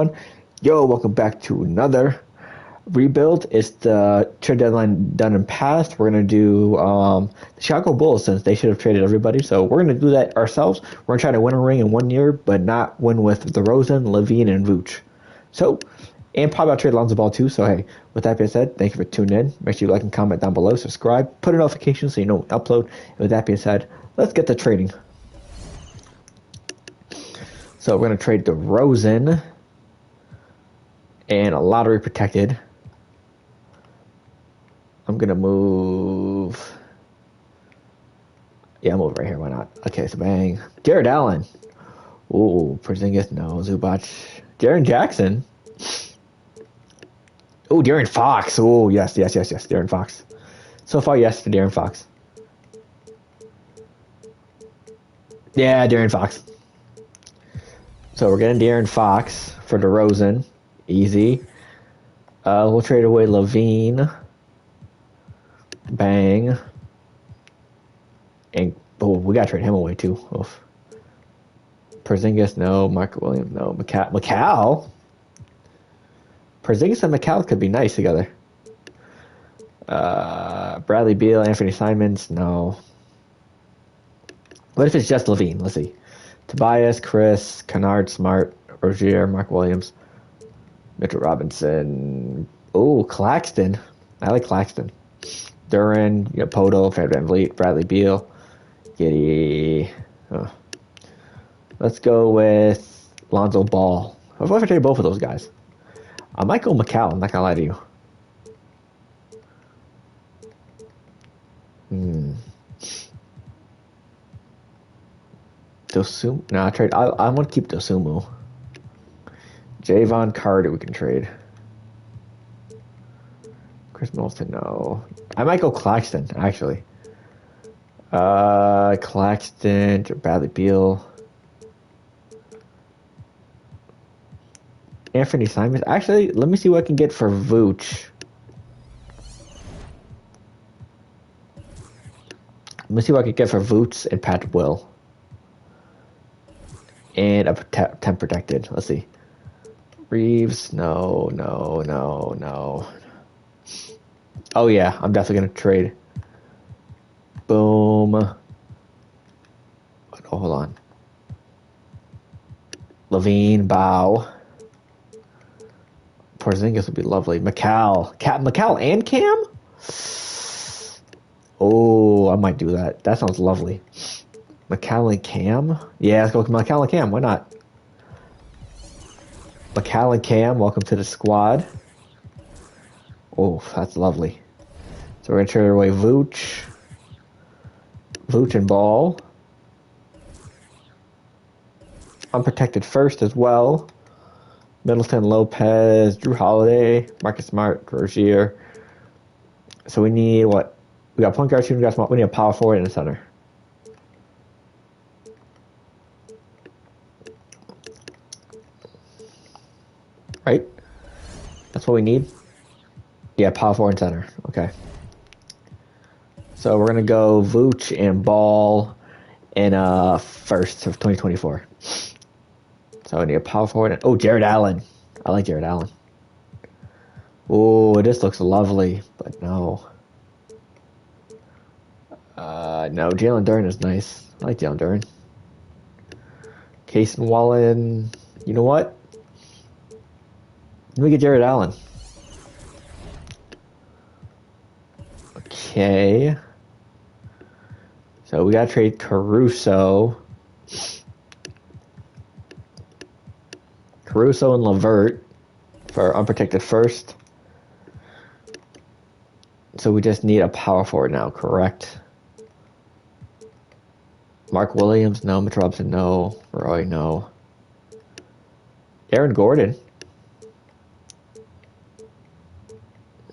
everyone? Yo, welcome back to another rebuild. It's the trade deadline done and passed. We're going to do the Chicago Bulls since they should have traded everybody. So we're going to do that ourselves. We're going to try to win a ring in 1 year, but not win with DeRozan, Levine, and Vooch. So, and probably I'll trade Lonzo Ball too. So, hey, with that being said, thank you for tuning in. Make sure you like and comment down below. Subscribe. Put a notification so you know when we upload. And with that being said, let's get to trading. So we're going to trade DeRozan and a lottery protected. I'm going to move. Yeah, I'll move right here. Why not? Okay, so bang. Jared Allen. Ooh, Porzingis, no. Zubac. Jaren Jackson. Ooh, De'Aaron Fox. Ooh, yes. De'Aaron Fox. So far, yes to De'Aaron Fox. Yeah, De'Aaron Fox. So we're getting De'Aaron Fox for DeRozan. Easy. We'll trade away Levine. Bang. And we gotta trade him away too. Oof. Porzingis, no. Mark Williams, no. McCall. Porzingis and McCall could be nice together. Bradley Beal, Anthony Simons, no. What if it's just Levine? Let's see. Tobias, Chris, Kennard, Smart, Rozier, Mark Williams, Mitchell Robinson. Oh, Claxton. I like Claxton. Duran, Poto, Fred VanVleet, Bradley Beal, Giddy. Oh. Let's go with Lonzo Ball. What if I trade both of those guys? I might go McCall. I'm not gonna lie to you. Dosumu? No, I trade. I want to keep Dosumu. Javon Carter, we can trade. Chris Middleton, no. I might go Claxton, actually. Claxton, Bradley Beal. Anthony Simons. Actually, let me see what I can get for Vooch. Let me see what I can get for Vooch and Patrick Will. And a 10 protected. Let's see. Reeves, no. Oh yeah, I'm definitely gonna trade. Boom. Oh, hold on. Levine, Bow. Porzingis would be lovely. McCall and Cam? Oh, I might do that. That sounds lovely. McCall and Cam? Yeah, let's go with McCall and Cam. Why not? McCall and Cam, welcome to the squad. Oh, that's lovely. So we're going to trade away Vooch and Ball. Unprotected first as well. Middleton, Lopez, Drew Holiday, Marcus Smart, Rozier. So we need what? We got point guard, shooting guard, we need a power forward and a center. Right? That's what we need? Yeah, power forward and center. Okay. So we're going to go Vooch and Ball in first of 2024. So I need a power forward. Oh, Jared Allen. I like Jared Allen. Oh, this looks lovely, but no. No, Jalen Duren is nice. I like Jalen Duren. Case and Wallen. You know what? Let me get Jared Allen. Okay. So we gotta trade Caruso and LeVert for unprotected first. So we just need a power forward now, correct? Mark Williams, no. Mitchell Robinson, no. Roy, no. Aaron Gordon.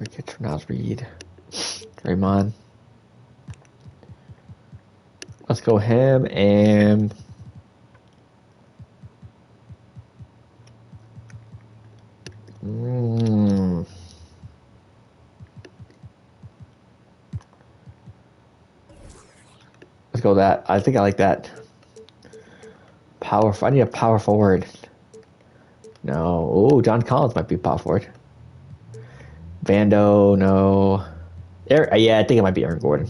We get Ternaz Reed. Draymond. Let's go him and let's go that. I think I like that. I need a power forward. No. Oh, John Collins might be power forward. Vando, no. Yeah, I think it might be Aaron Gordon.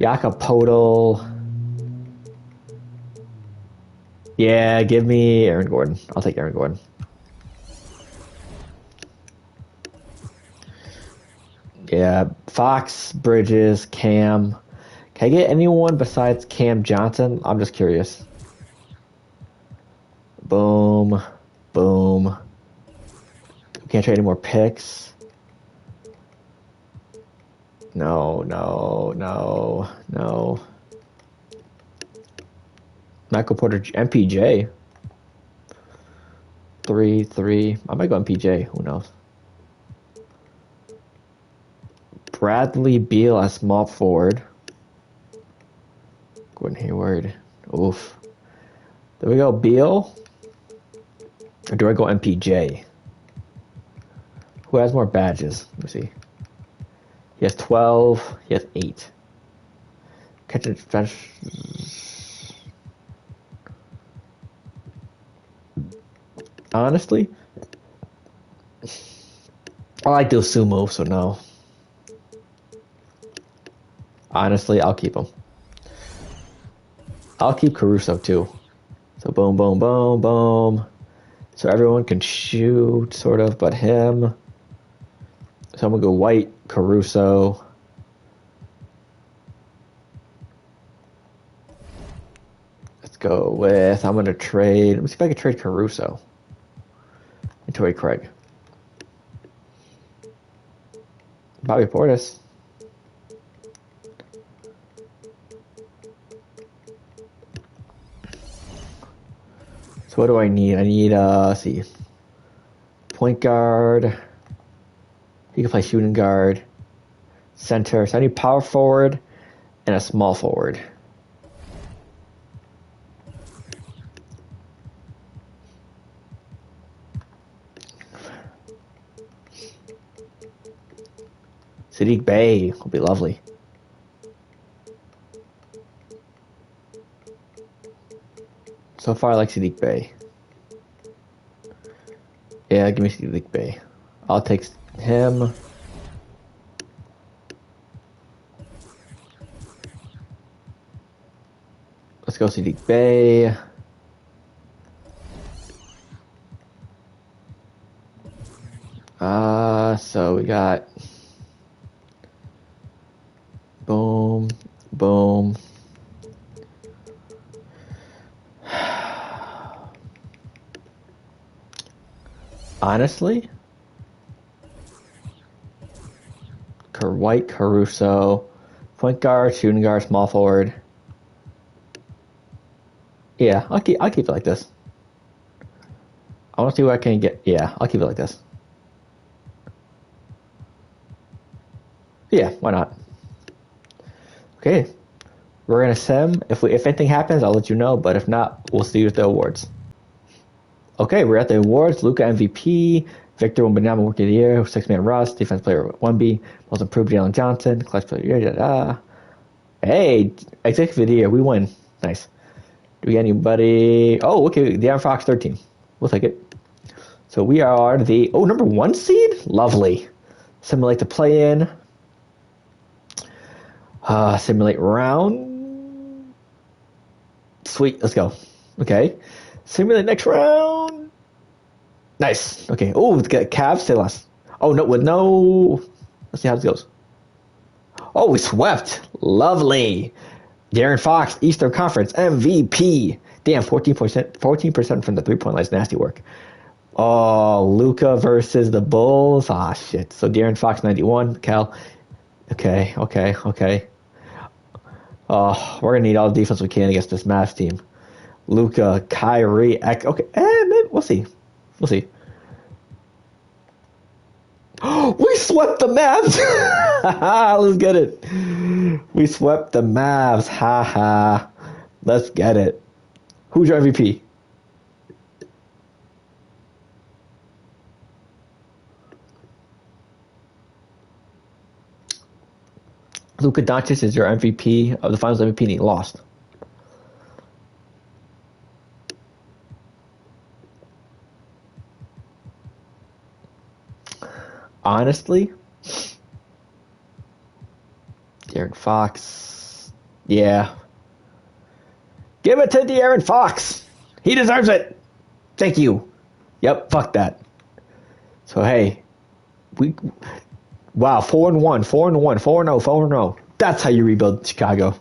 Jakob Podol. Yeah, give me Aaron Gordon. I'll take Aaron Gordon. Yeah, Fox, Bridges, Cam. Can I get anyone besides Cam Johnson? I'm just curious. Boom. Boom. We can't trade any more picks. No. Michael Porter, MPJ. 3. I might go MPJ. Who knows? Bradley Beal as small forward. Gordon Hayward. Oof. There we go. Beal. Or do I go MPJ? Who has more badges? Let me see. He has 12. He has 8. Catch and fetch. Honestly, I like those sumo, so no. Honestly, I'll keep him. I'll keep Caruso too. So boom, boom, boom, boom. So everyone can shoot, sort of, but him. So I'm gonna go White, Caruso. Let's go with. I'm gonna trade. Let me see if I can trade Caruso into a Craig. Bobby Portis. So what do I need? I need let's see. Point guard. He can play shooting guard. Center. So I need power forward and a small forward. Sadiq Bey will be lovely. So far, I like Sadiq Bey. Yeah, give me Sadiq Bey. I'll take him. Let's go Sadiq Bey. So we got boom, boom. Honestly, White, Caruso, point guard, shooting guard, small forward. Yeah, I'll keep it like this. I want to see what I can get. Yeah, I'll keep it like this. Yeah, why not? Okay, we're gonna sim. If anything happens, I'll let you know. But if not, we'll see you at the awards. Okay, we're at the awards. Luka MVP, Victor Wembanyama Rookie of the Year, 6-man Russ, Defense Player 1B, Most Improved Jalen Johnson, Clutch Player of the Year. Hey, Executive of the Year, we win. Nice. Do we get anybody? Oh, okay, De'Aaron Fox 13. We'll take it. So we are the number 1 seed. Lovely. Simulate the play-in. Simulate round. Sweet, let's go. Okay. Simulate next round. Nice. Okay. Oh, let's get Cavs. Say less. Oh, no, with no. Let's see how this goes. Oh, we swept. Lovely. De'Aaron Fox, Eastern Conference MVP. Damn, 14% from the 3-point line is nasty work. Oh, Luka versus the Bulls. Ah, shit. So De'Aaron Fox, 91. Cal. Okay. Oh, we're going to need all the defense we can against this Mavs team. Luka, Kyrie, okay. Maybe we'll see. We swept the Mavs. Let's get it. We swept the Mavs. Ha. Let's get it. Who's your MVP? Luka Doncic is your MVP of the Finals MVP, and he lost. honestly, De'Aaron Fox. Yeah. Give it to De'Aaron Fox. He deserves it. Thank you. Yep, fuck that. So, hey, we. Wow, 4-1, 4-1, 4-0, 4-0. That's how you rebuild Chicago.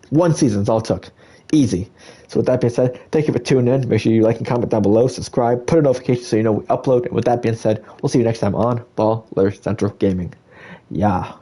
One season's all it took. Easy. So with that being said, thank you for tuning in. Make sure you like and comment down below, subscribe, put a notification so you know we upload. And with that being said, we'll see you next time on Baller Central Gaming. Yeah.